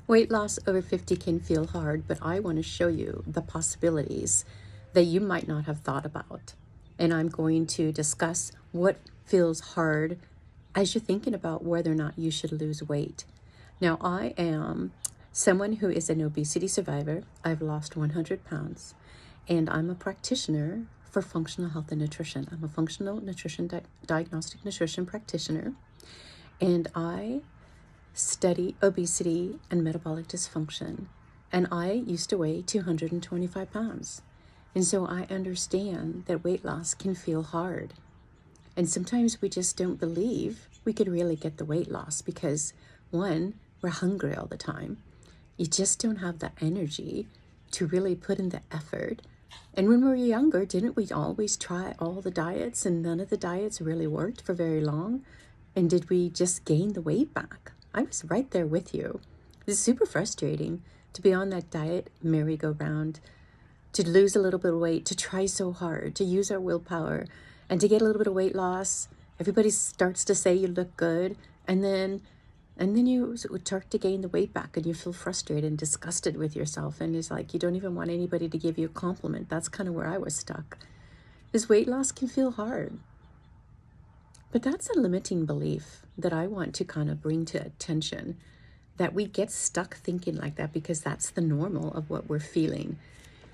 Weight loss over 50 can feel hard, but I want to show you the possibilities that you might not have thought about. And I'm going to discuss what feels hard as you're thinking about whether or not you should lose weight. Now, I am someone who is an obesity survivor. I've lost 100 pounds, and I'm a practitioner for functional health and nutrition. I'm a functional nutrition diagnostic nutrition practitioner, and I study obesity and metabolic dysfunction. And I used to weigh 225 pounds. And so I understand that weight loss can feel hard. And sometimes we just don't believe we could really get the weight loss because, one, we're hungry all the time. You just don't have the energy to really put in the effort. And when we were younger, didn't we always try all the diets and none of the diets really worked for very long? And did we just gain the weight back? I was right there with you. It's super frustrating to be on that diet merry-go-round, to lose a little bit of weight, to try so hard, to use our willpower, and to get a little bit of weight loss. Everybody starts to say you look good, and then you start to gain the weight back, and you feel frustrated and disgusted with yourself, and it's like you don't even want anybody to give you a compliment. That's kind of where I was stuck. This weight loss can feel hard. But that's a limiting belief that I want to kind of bring to attention, that we get stuck thinking like that because that's the normal of what we're feeling.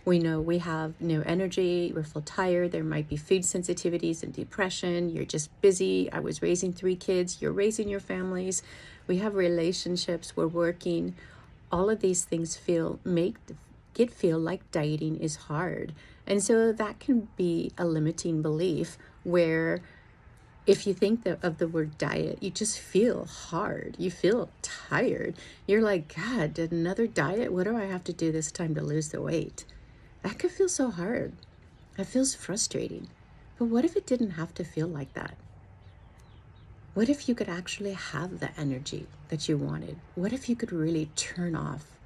We know we have no energy, we feel tired, there might be food sensitivities and depression, you're just busy. I was raising 3 kids, you're raising your families, we have relationships, we're working. All of these things feel like dieting is hard. And so that can be a limiting belief where if you think of the word diet, you just feel hard. You feel tired. You're like, God, another diet? What do I have to do this time to lose the weight? That could feel so hard. That feels frustrating. But what if it didn't have to feel like that? What if you could actually have the energy that you wanted? What if you could really turn off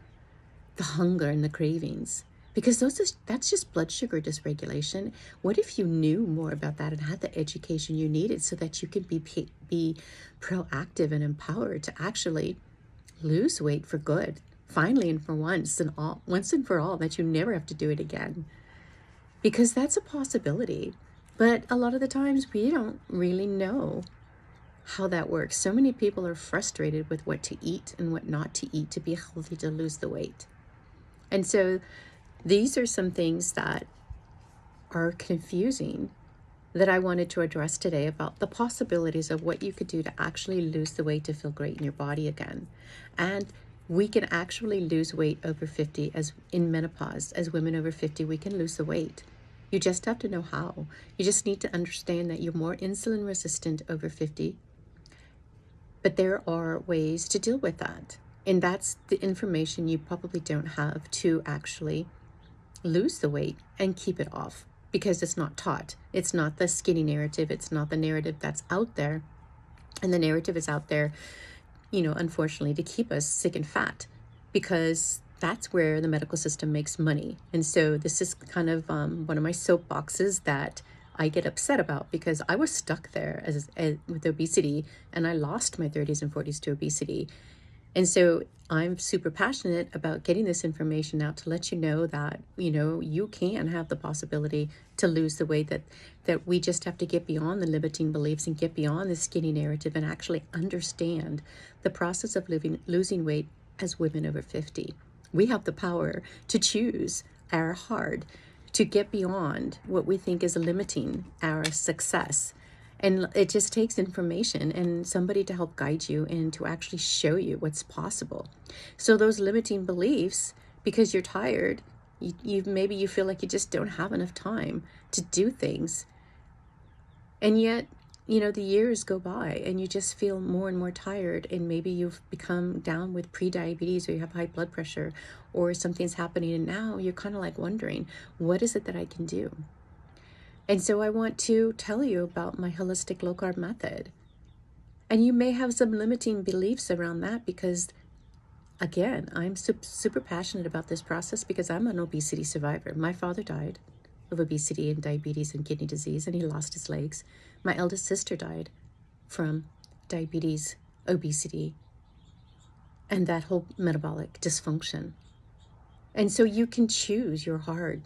the hunger and the cravings? Because that's just blood sugar dysregulation. What if you knew more about that and had the education you needed so that you could be proactive and empowered to actually lose weight for good, finally and for once and for all, that you never have to do it again? Because that's a possibility. But a lot of the times we don't really know how that works. So many people are frustrated with what to eat and what not to eat to be healthy, to lose the weight. And so these are some things that are confusing that I wanted to address today about the possibilities of what you could do to actually lose the weight to feel great in your body again. And we can actually lose weight over 50 as in menopause. As women over 50, we can lose the weight. You just have to know how. You just need to understand that you're more insulin resistant over 50. But there are ways to deal with that. And that's the information you probably don't have to actually lose the weight and keep it off, because it's not taught. It's not the skinny narrative. It's not the narrative that's out there. And the narrative is out there, unfortunately, to keep us sick and fat, because that's where the medical system makes money. And so this is kind of one of my soapboxes that I get upset about, because I was stuck there with obesity, and I lost my 30s and 40s to obesity. And so I'm super passionate about getting this information out to let you know that, you can have the possibility to lose the weight, that we just have to get beyond the limiting beliefs and get beyond the skinny narrative and actually understand the process of losing weight as women over 50. We have the power to choose our hard, to get beyond what we think is limiting our success. And it just takes information and somebody to help guide you and to actually show you what's possible. So those limiting beliefs, because you're tired, maybe you feel like you just don't have enough time to do things. And yet, the years go by and you just feel more and more tired, and maybe you've become down with pre-diabetes, or you have high blood pressure, or something's happening, and now you're kind of like wondering, what is it that I can do? And so I want to tell you about my holistic low carb method. And you may have some limiting beliefs around that because, again, I'm super passionate about this process because I'm an obesity survivor. My father died of obesity and diabetes and kidney disease, and he lost his legs. My eldest sister died from diabetes, obesity, and that whole metabolic dysfunction. And so you can choose your hard.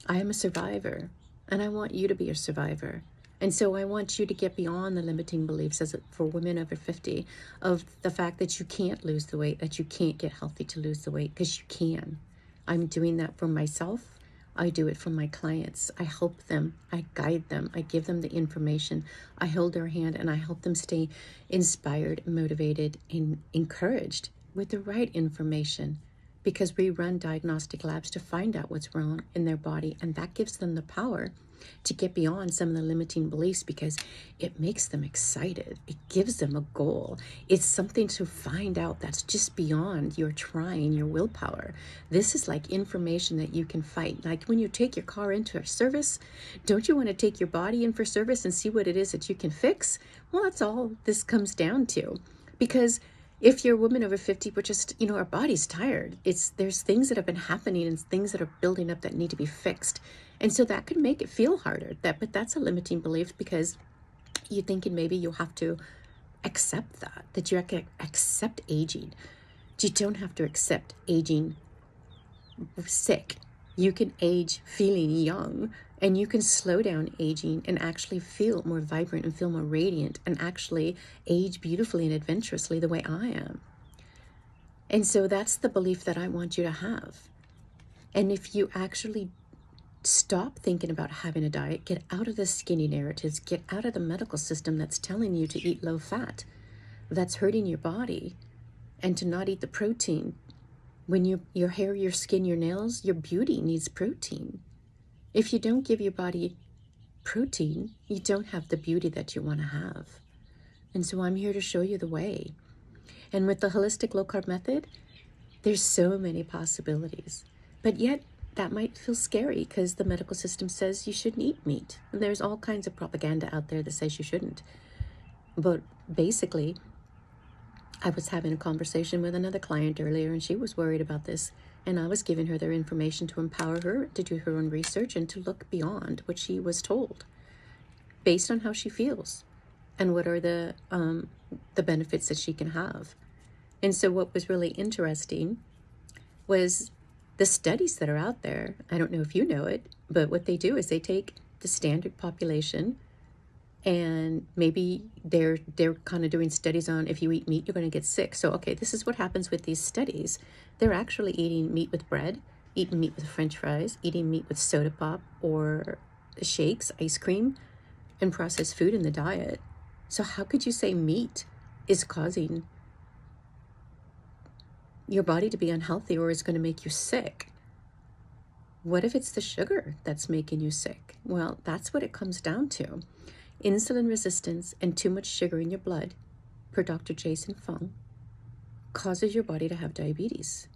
I am a survivor, and I want you to be a survivor. And so I want you to get beyond the limiting beliefs for women over 50 of the fact that you can't lose the weight, that you can't get healthy to lose the weight, because you can. I'm doing that for myself. I do it for my clients. I help them. I guide them. I give them the information. I hold their hand and I help them stay inspired, motivated, and encouraged with the right information, because we run diagnostic labs to find out what's wrong in their body, and that gives them the power to get beyond some of the limiting beliefs, because it makes them excited. It gives them a goal. It's something to find out that's just beyond your trying, your willpower. This is like information that you can fight. Like when you take your car into a service, don't you want to take your body in for service and see what it is that you can fix? Well, that's all this comes down to. Because if you're a woman over 50, we're just, our body's tired. There's things that have been happening and things that are building up that need to be fixed. And so that could make it feel harder. But that's a limiting belief, because you're thinking maybe you'll have to accept that you have to accept aging. You don't have to accept aging sick. You can age feeling young, and you can slow down aging and actually feel more vibrant and feel more radiant and actually age beautifully and adventurously the way I am. And so that's the belief that I want you to have. And if you actually stop thinking about having a diet, get out of the skinny narratives, get out of the medical system that's telling you to eat low fat, that's hurting your body, and to not eat the protein. When your hair, your skin, your nails, your beauty needs protein. If you don't give your body protein, you don't have the beauty that you want to have. And so I'm here to show you the way. And with the holistic low carb method, there's so many possibilities. But yet that might feel scary, because the medical system says you shouldn't eat meat. And there's all kinds of propaganda out there that says you shouldn't. But basically, I was having a conversation with another client earlier, and she was worried about this. And I was giving her their information to empower her to do her own research and to look beyond what she was told, based on how she feels and what are the benefits that she can have. And so what was really interesting was the studies that are out there. I don't know if you know it, but what they do is they take the standard population, and maybe they're kind of doing studies on, if you eat meat, you're going to get sick. So, okay, this is what happens with these studies. They're actually eating meat with bread, eating meat with French fries, eating meat with soda pop or shakes, ice cream, and processed food in the diet. So how could you say meat is causing your body to be unhealthy or is going to make you sick? What if it's the sugar that's making you sick? Well, that's what it comes down to. Insulin resistance and too much sugar in your blood, per Dr. Jason Fung, causes your body to have diabetes.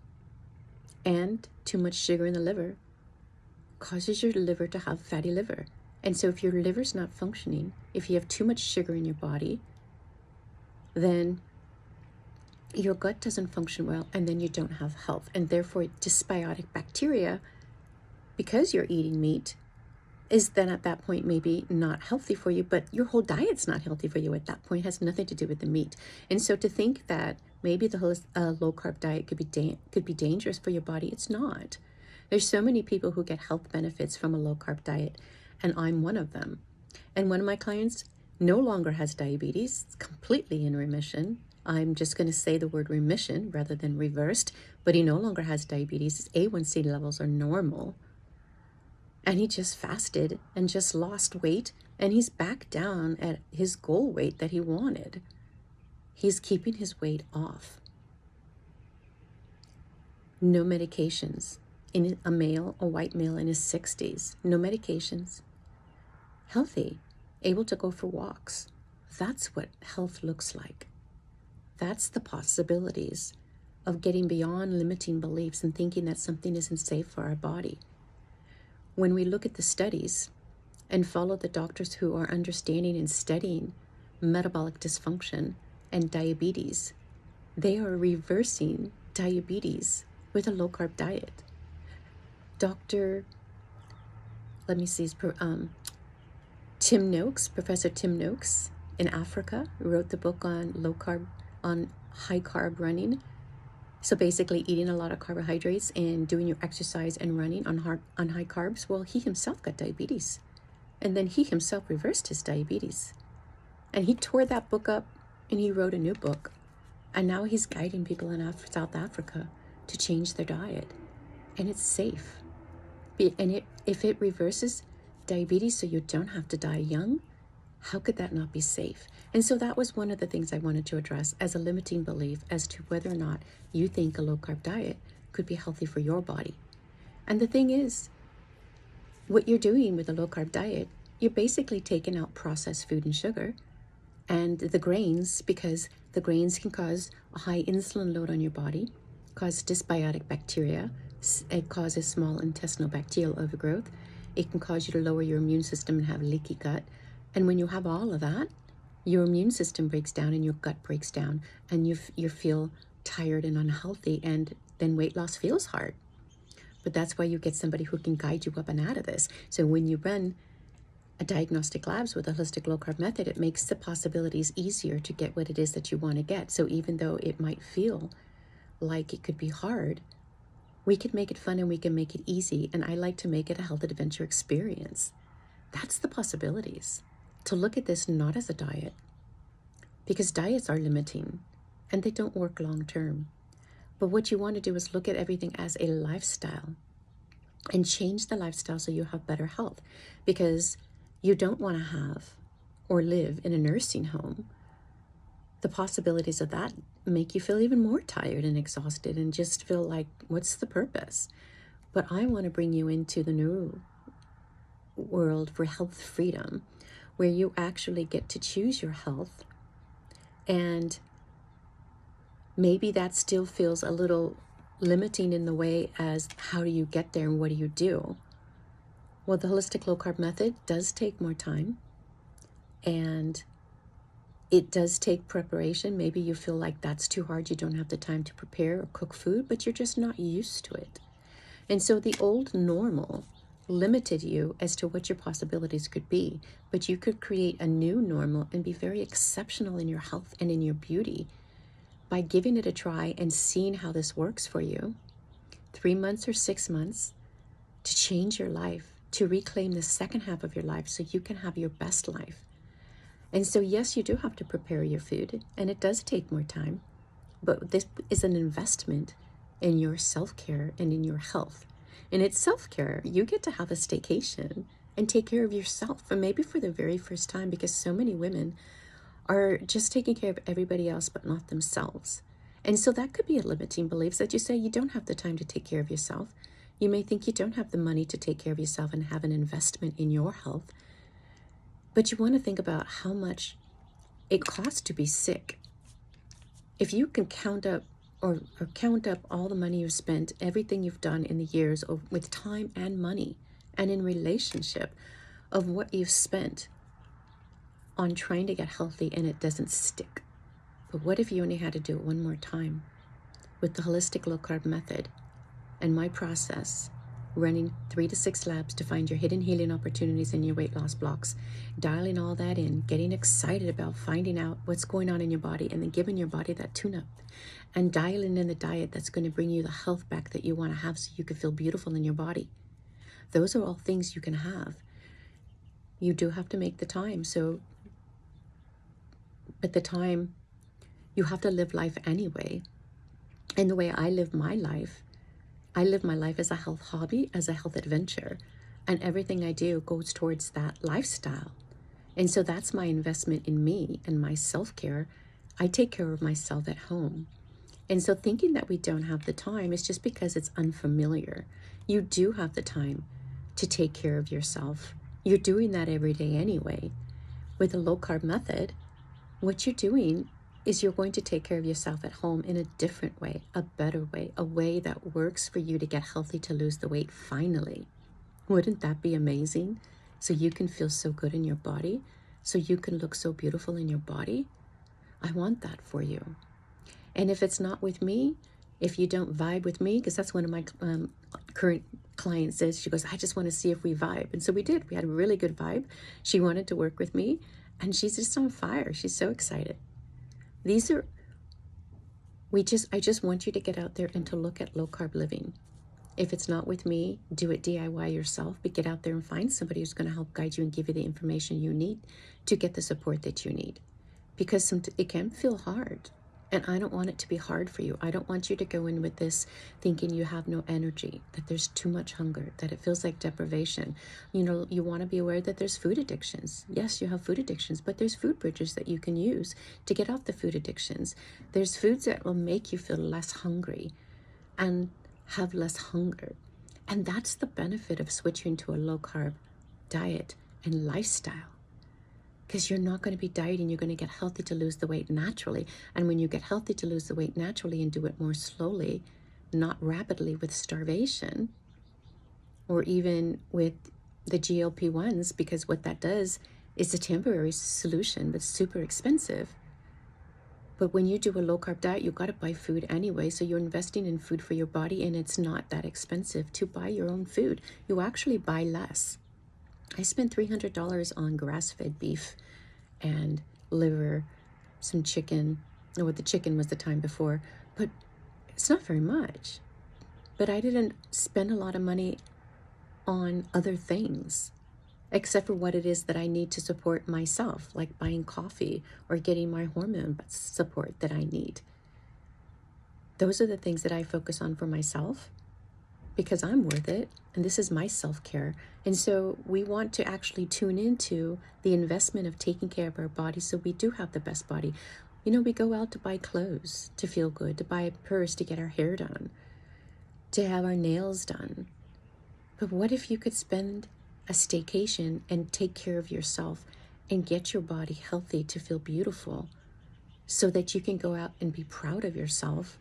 And too much sugar in the liver causes your liver to have fatty liver. And so if your liver's not functioning, if you have too much sugar in your body, then your gut doesn't function well, and then you don't have health. And therefore, dysbiotic bacteria, because you're eating meat, is then at that point maybe not healthy for you, but your whole diet's not healthy for you at that point. It has nothing to do with the meat. And so to think that maybe the low carb diet could be dangerous for your body, it's not. There's so many people who get health benefits from a low carb diet, and I'm one of them. And one of my clients no longer has diabetes. It's completely in remission. I'm just going to say the word remission rather than reversed, but he no longer has diabetes. His A1C levels are normal. And he just fasted and just lost weight, and he's back down at his goal weight that he wanted. He's keeping his weight off. No medications. In a white male in his 60s, no medications. Healthy, able to go for walks. That's what health looks like. That's the possibilities of getting beyond limiting beliefs and thinking that something isn't safe for our body. When we look at the studies and follow the doctors who are understanding and studying metabolic dysfunction and diabetes, they are reversing diabetes with a low-carb diet. Professor Tim Noakes in Africa wrote the book on high carb running, So basically eating a lot of carbohydrates and doing your exercise and running on high carbs, well, he himself got diabetes. And then he himself reversed his diabetes. And he tore that book up and he wrote a new book. And now he's guiding people in South Africa to change their diet. And it's safe. And if it reverses diabetes so you don't have to die young, how could that not be safe? And so that was one of the things I wanted to address as a limiting belief as to whether or not you think a low-carb diet could be healthy for your body. And the thing is, what you're doing with a low-carb diet, you're basically taking out processed food and sugar and the grains, because the grains can cause a high insulin load on your body, cause dysbiotic bacteria, it causes small intestinal bacterial overgrowth, it can cause you to lower your immune system and have leaky gut. And when you have all of that, your immune system breaks down and your gut breaks down, and you feel tired and unhealthy, and then weight loss feels hard. But that's why you get somebody who can guide you up and out of this. So when you run a diagnostic labs with a holistic low carb method, it makes the possibilities easier to get what it is that you want to get. So even though it might feel like it could be hard, we could make it fun and we can make it easy. And I like to make it a health adventure experience. That's the possibilities. To look at this not as a diet, because diets are limiting and they don't work long term. But what you want to do is look at everything as a lifestyle and change the lifestyle so you have better health, because you don't want to have or live in a nursing home. The possibilities of that make you feel even more tired and exhausted and just feel like, what's the purpose? But I want to bring you into the new world for health freedom, where you actually get to choose your health. And maybe that still feels a little limiting in the way as how do you get there and what do you do? Well, the holistic low carb method does take more time, and it does take preparation. Maybe you feel like that's too hard, you don't have the time to prepare or cook food, but you're just not used to it. And so the old normal limited you as to what your possibilities could be, but you could create a new normal and be very exceptional in your health and in your beauty by giving it a try and seeing how this works for you. 3 months or 6 months to change your life, to reclaim the second half of your life so you can have your best life. And so yes, you do have to prepare your food, and it does take more time, but this is an investment in your self-care and in your health. And it's self-care. You get to have a staycation and take care of yourself, and maybe for the very first time, because so many women are just taking care of everybody else but not themselves. And so that could be a limiting belief, that you say you don't have the time to take care of yourself. You may think you don't have the money to take care of yourself and have an investment in your health. But you want to think about how much it costs to be sick. If you can count up all the money you've spent, everything you've done in the years with time and money and in relationship of what you've spent on trying to get healthy and it doesn't stick. But what if you only had to do it one more time with the holistic low carb method and my process, running 3 to 6 labs to find your hidden healing opportunities and your weight loss blocks, dialing all that in, getting excited about finding out what's going on in your body, and then giving your body that tune-up and dialing in the diet that's going to bring you the health back that you want to have so you can feel beautiful in your body. Those are all things you can have. You do have to make the time. So at the time, you have to live life anyway. And the way I live my life as a health hobby, as a health adventure, and everything I do goes towards that lifestyle. And so that's my investment in me and my self-care. I take care of myself at home. And so thinking that we don't have the time is just because it's unfamiliar. You do have the time to take care of yourself. You're doing that every day anyway. With a low carb method, what you're doing is you're going to take care of yourself at home in a different way, a better way, a way that works for you to get healthy, to lose the weight finally. Wouldn't that be amazing? So you can feel so good in your body, so you can look so beautiful in your body. I want that for you. And if it's not with me, if you don't vibe with me, because that's one of my current clients says, she goes, I just want to see if we vibe. And so we did. We had a really good vibe. She wanted to work with me, and she's just on fire. She's so excited. These are I just want you to get out there and to look at low carb living. If it's not with me, do it DIY yourself, but get out there and find somebody who's going to help guide you and give you the information you need to get the support that you need. Because it can feel hard, and I don't want it to be hard for you. I don't want you to go in with this thinking you have no energy, that there's too much hunger, that it feels like deprivation. You know, you want to be aware that there's food addictions. Yes, you have food addictions, but there's food bridges that you can use to get off the food addictions. There's foods that will make you feel less hungry and have less hunger. And that's the benefit of switching to a low carb diet and lifestyle. Because you're not going to be dieting, you're going to get healthy to lose the weight naturally. And when you get healthy to lose the weight naturally and do it more slowly, not rapidly with starvation, or even with the GLP-1s, because what that does is a temporary solution, but super expensive. But when you do a low-carb diet, you've got to buy food anyway, so you're investing in food for your body, and it's not that expensive to buy your own food. You actually buy less. I spent $300 on grass-fed beef and liver, some chicken. Oh, the chicken was the time before, but it's not very much. But I didn't spend a lot of money on other things, except for what it is that I need to support myself, like buying coffee or getting my hormone support that I need. Those are the things that I focus on for myself, because I'm worth it, and this is my self-care. And so we want to actually tune into the investment of taking care of our body so we do have the best body. You know, we go out to buy clothes to feel good, to buy a purse to get our hair done, to have our nails done. But what if you could spend a staycation and take care of yourself and get your body healthy to feel beautiful, so that you can go out and be proud of yourself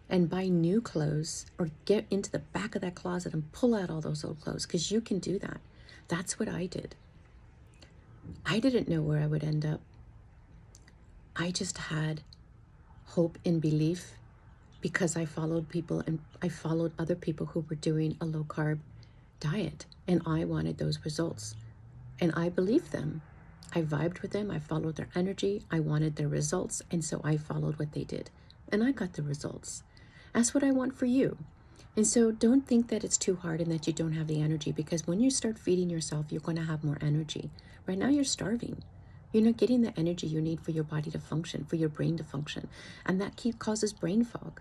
and buy new clothes, or get into the back of that closet and pull out all those old clothes, because you can do that. That's what I did. I didn't know where I would end up. I just had hope and belief, because I followed people, and I followed other people who were doing a low carb diet, and I wanted those results, and I believed them. I vibed with them. I followed their energy. I wanted their results, and so I followed what they did, and I got the results. That's what I want for you. And so don't think that it's too hard and that you don't have the energy, because when you start feeding yourself, you're going to have more energy. Right now, you're starving. You're not getting the energy you need for your body to function, for your brain to function. And that causes brain fog.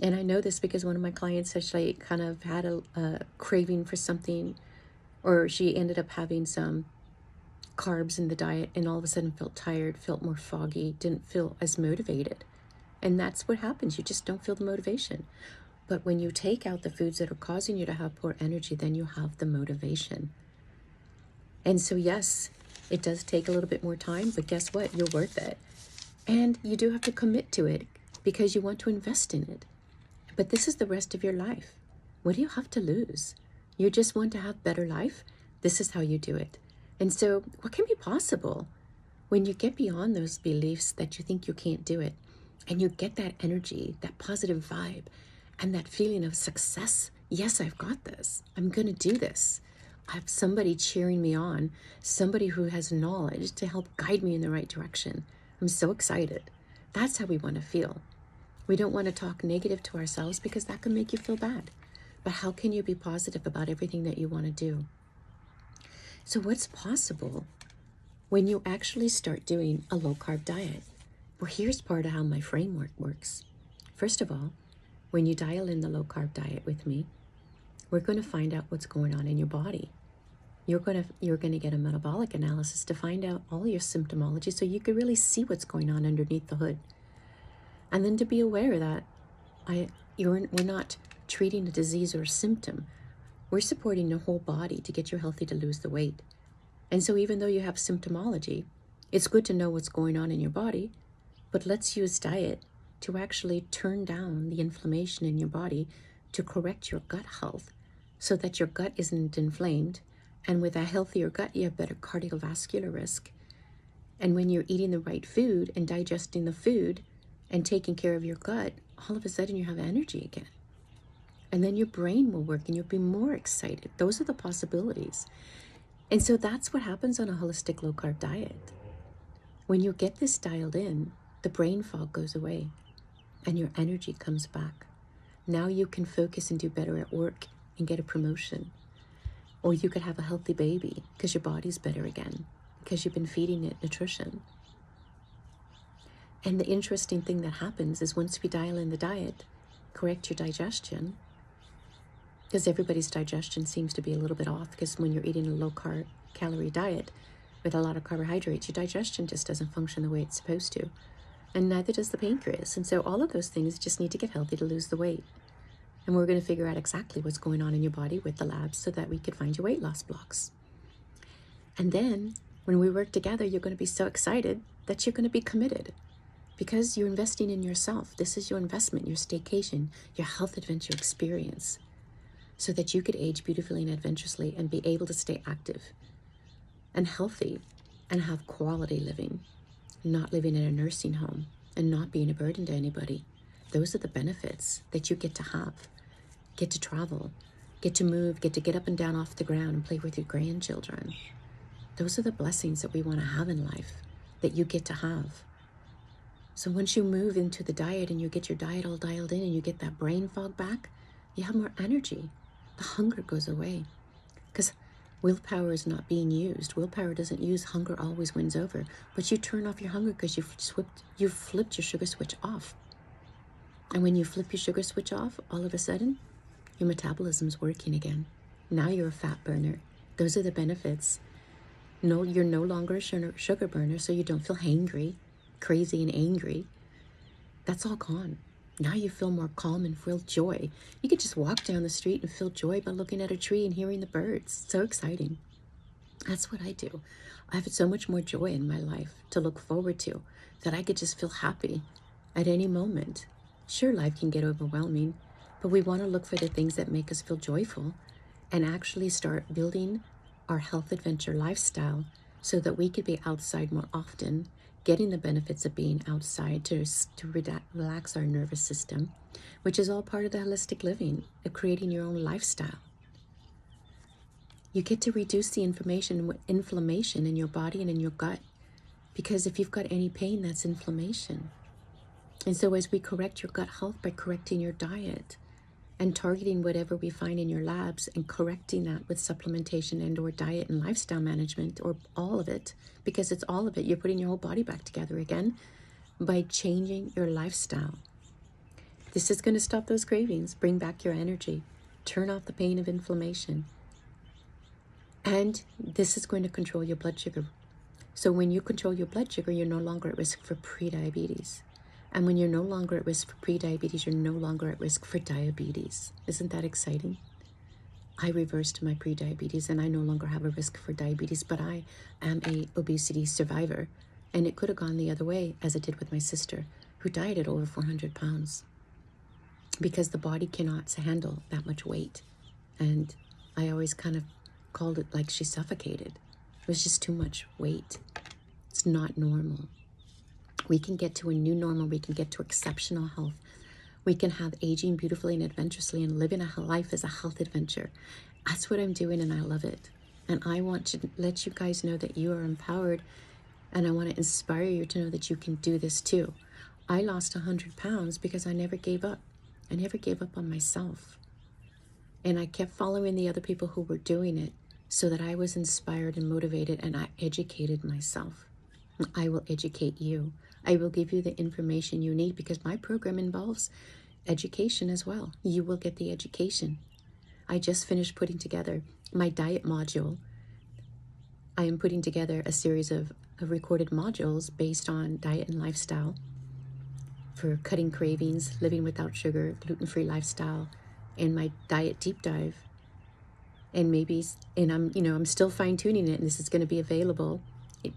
And I know this because one of my clients actually kind of had a craving for something, or she ended up having some carbs in the diet, and all of a sudden felt tired, felt more foggy, didn't feel as motivated. And that's what happens. You just don't feel the motivation. But when you take out the foods that are causing you to have poor energy, then you have the motivation. And so, yes, it does take a little bit more time, but guess what? You're worth it. And you do have to commit to it, because you want to invest in it. But this is the rest of your life. What do you have to lose? You just want to have better life? This is how you do it. And so what can be possible when you get beyond those beliefs that you think you can't do it, and you get that energy, that positive vibe, and that feeling of success? Yes, I've got this. I'm going to do this. I have somebody cheering me on, somebody who has knowledge to help guide me in the right direction. I'm so excited. That's how we want to feel. We don't want to talk negative to ourselves, because that can make you feel bad. But how can you be positive about everything that you want to do? So what's possible when you actually start doing a low-carb diet? Well, here's part of how my framework works. First of all, when you dial in the low-carb diet with me, we're going to find out what's going on in your body. You're going to get a metabolic analysis to find out all your symptomology, so you can really see what's going on underneath the hood. And then to be aware that we're not treating a disease or a symptom. We're supporting your whole body to get you healthy to lose the weight. And so even though you have symptomology, it's good to know what's going on in your body, but let's use diet to actually turn down the inflammation in your body, to correct your gut health so that your gut isn't inflamed. And with a healthier gut, you have better cardiovascular risk. And when you're eating the right food and digesting the food and taking care of your gut, all of a sudden you have energy again. And then your brain will work and you'll be more excited. Those are the possibilities. And so that's what happens on a holistic low-carb diet. When you get this dialed in, the brain fog goes away. and your energy comes back. Now you can focus and do better at work and get a promotion. Or you could have a healthy baby because your body's better again, because you've been feeding it nutrition. And the interesting thing that happens is once we dial in the diet, correct your digestion, because everybody's digestion seems to be a little bit off, because when you're eating a low-calorie diet with a lot of carbohydrates, your digestion just doesn't function the way it's supposed to. And neither does the pancreas. And so all of those things just need to get healthy to lose the weight. And we're going to figure out exactly what's going on in your body with the labs so that we could find your weight loss blocks. And then when we work together, you're going to be so excited that you're going to be committed because you're investing in yourself. This is your investment, your staycation, your health adventure experience, so that you could age beautifully and adventurously and be able to stay active and healthy and have quality living, not living in a nursing home and not being a burden to anybody. Those are the benefits that you get to have. Get to travel, get to move, get to get up and down off the ground and play with your grandchildren. Those are the blessings that we want to have in life, that you get to have. So once you move into the diet and you get your diet all dialed in and you get that brain fog back, you have more energy. The hunger goes away because willpower is not being used. Willpower doesn't use. Hunger always wins over. But you turn off your hunger because you've flipped your sugar switch off. And when you flip your sugar switch off, all of a sudden, your metabolism's working again. Now you're a fat burner. Those are the benefits. No, you're no longer a sugar burner, so you don't feel hangry, crazy, and angry. That's all gone. Now you feel more calm and feel joy. You could just walk down the street and feel joy by looking at a tree and hearing the birds. So exciting. That's what I do. I have so much more joy in my life to look forward to that I could just feel happy at any moment. Sure, life can get overwhelming, but we want to look for the things that make us feel joyful and actually start building our health adventure lifestyle so that we could be outside more often, getting the benefits of being outside to relax our nervous system, which is all part of the holistic living, of creating your own lifestyle. You get to reduce the inflammation in your body and in your gut, because if you've got any pain, that's inflammation. And so as we correct your gut health by correcting your diet and targeting whatever we find in your labs and correcting that with supplementation and or diet and lifestyle management, or all of it, because it's all of it, you're putting your whole body back together again by changing your lifestyle. This is going to stop those cravings, bring back your energy, turn off the pain of inflammation. And this is going to control your blood sugar. So when you control your blood sugar, you're no longer at risk for prediabetes. And when you're no longer at risk for prediabetes, you're no longer at risk for diabetes. Isn't that exciting? I reversed my prediabetes and I no longer have a risk for diabetes, but I am a obesity survivor. And it could have gone the other way, as it did with my sister, who died at over 400 pounds. Because the body cannot handle that much weight. And I always kind of called it like she suffocated. It was just too much weight. It's not normal. We can get to a new normal. We can get to exceptional health. We can have aging beautifully and adventurously and living a life as a health adventure. That's what I'm doing, and I love it. And I want to let you guys know that you are empowered, and I want to inspire you to know that you can do this too. I lost 100 pounds because I never gave up. I never gave up on myself. And I kept following the other people who were doing it so that I was inspired and motivated, and I educated myself. I will educate you. I will give you the information you need, because my program involves education as well. You will get the education. I just finished putting together my diet module. I am putting together a series of recorded modules based on diet and lifestyle for cutting cravings, living without sugar, gluten-free lifestyle, and my diet deep dive. And I'm still fine-tuning it, and this is going to be available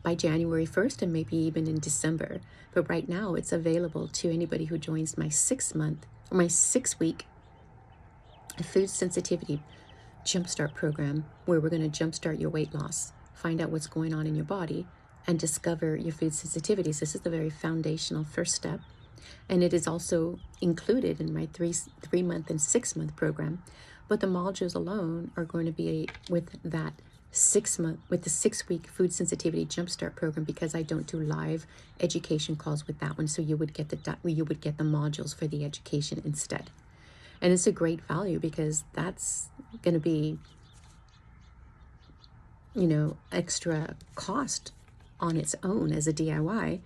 by January 1st and maybe even in December. But right now it's available to anybody who joins my 6-week food sensitivity jumpstart program, where we're going to jumpstart your weight loss, find out what's going on in your body, and discover your food sensitivities. This is the very foundational first step. And it is also included in my 3-month and 6-month program. But the modules alone are going to be with that 6 month with the 6-week food sensitivity jumpstart program, because I don't do live education calls with that one. So you would get the modules for the education instead. And it's a great value because that's going to be, extra cost on its own as a DIY.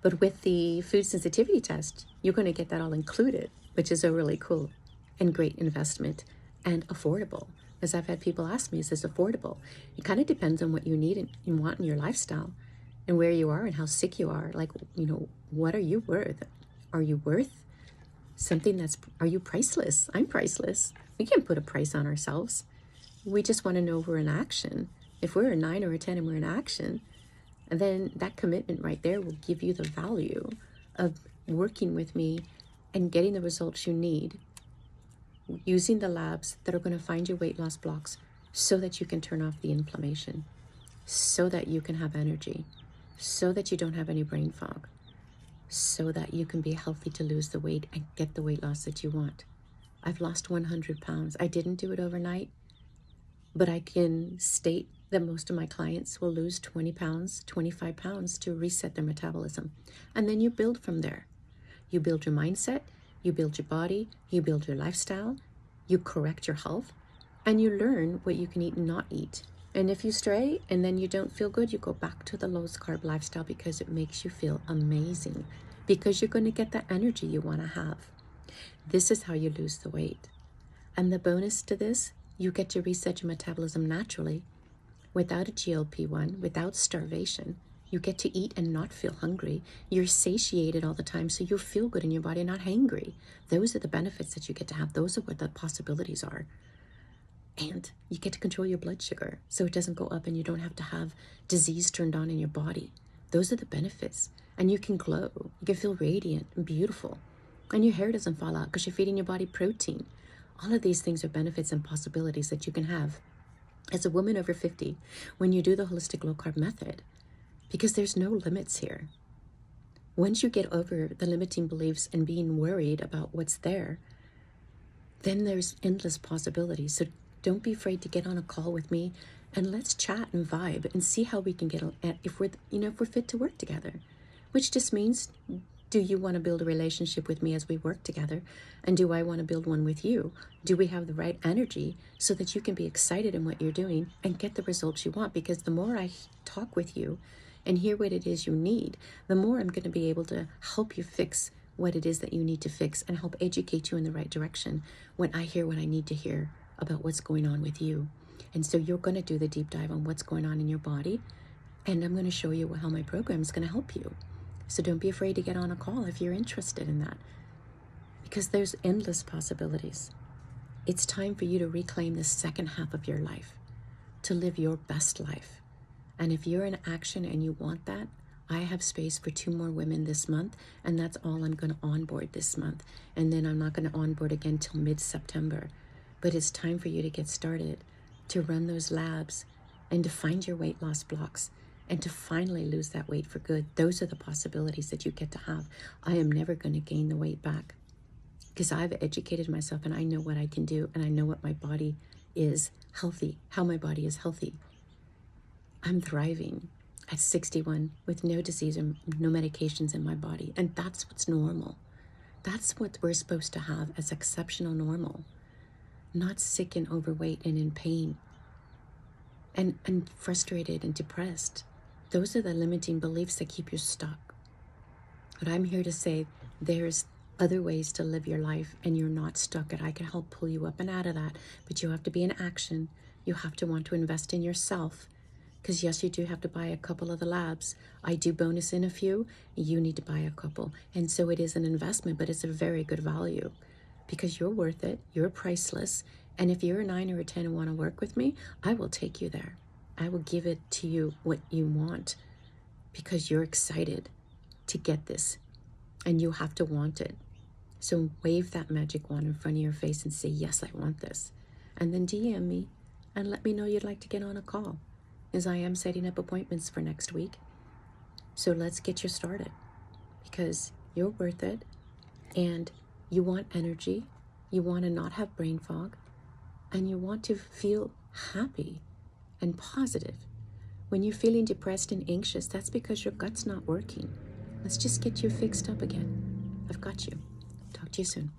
But with the food sensitivity test, you're going to get that all included, which is a really cool and great investment and affordable. As I've had people ask me, is this affordable? It kind of depends on what you need and you want in your lifestyle and where you are and how sick you are. Like, what are you worth? Are you worth something are you priceless? I'm priceless. We can't put a price on ourselves. We just want to know we're in action. If we're a 9 or a 10 and we're in action, and then that commitment right there will give you the value of working with me and getting the results you need, using the labs that are going to find your weight loss blocks so that you can turn off the inflammation, so that you can have energy, so that you don't have any brain fog, so that you can be healthy to lose the weight and get the weight loss that you want. I've lost 100 pounds. I didn't do it overnight, but I can state that most of my clients will lose 20 pounds, 25 pounds to reset their metabolism. And then you build from there. You build your mindset, you build your body, you build your lifestyle, you correct your health, and you learn what you can eat and not eat. And if you stray and then you don't feel good, you go back to the lowest carb lifestyle because it makes you feel amazing, because you're going to get the energy you want to have. This is how you lose the weight. And the bonus to this, you get to reset your metabolism naturally without a GLP-1, without starvation. You get to eat and not feel hungry. You're satiated all the time, so you feel good in your body, not hangry. Those are the benefits that you get to have. Those are what the possibilities are. And you get to control your blood sugar so it doesn't go up and you don't have to have disease turned on in your body. Those are the benefits. And you can glow. You can feel radiant and beautiful. And your hair doesn't fall out because you're feeding your body protein. All of these things are benefits and possibilities that you can have as a woman over 50 when you do the holistic low carb method, because there's no limits here. Once you get over the limiting beliefs and being worried about what's there, then there's endless possibilities. So don't be afraid to get on a call with me and let's chat and vibe and see how we can get if we're fit to work together, which just means, do you want to build a relationship with me as we work together? And do I want to build one with you? Do we have the right energy so that you can be excited in what you're doing and get the results you want? Because the more I talk with you and hear what it is you need, the more I'm going to be able to help you fix what it is that you need to fix and help educate you in the right direction when I hear what I need to hear about what's going on with you. And so you're going to do the deep dive on what's going on in your body, and I'm going to show you how my program is going to help you. So don't be afraid to get on a call if you're interested in that, because there's endless possibilities. It's time for you to reclaim the second half of your life, to live your best life. And if you're in action and you want that, I have space for 2 more women this month, and that's all I'm going to onboard this month. And then I'm not going to onboard again till mid-September. But it's time for you to get started, to run those labs, and to find your weight loss blocks, and to finally lose that weight for good. Those are the possibilities that you get to have. I am never going to gain the weight back because I've educated myself and I know what I can do, and I know what my body is healthy, how my body is healthy. I'm thriving at 61 with no disease and no medications in my body, and that's what's normal. That's what we're supposed to have as exceptional normal, not sick and overweight and in pain and frustrated and depressed. Those are the limiting beliefs that keep you stuck. But I'm here to say there's other ways to live your life and you're not stuck, and I can help pull you up and out of that. But you have to be in action. You have to want to invest in yourself, because yes, you do have to buy a couple of the labs. I do bonus in a few. You need to buy a couple. And so it is an investment, but it's a very good value because you're worth it. You're priceless. And if you're a 9 or a 10 and want to work with me, I will take you there. I will give it to you what you want because you're excited to get this and you have to want it. So wave that magic wand in front of your face and say, yes, I want this. And then DM me and let me know you'd like to get on a call, as I am setting up appointments for next week. So let's get you started because you're worth it and you want energy. You want to not have brain fog and you want to feel happy and positive. When you're feeling depressed and anxious, that's because your gut's not working. Let's just get you fixed up again. I've got you. Talk to you soon.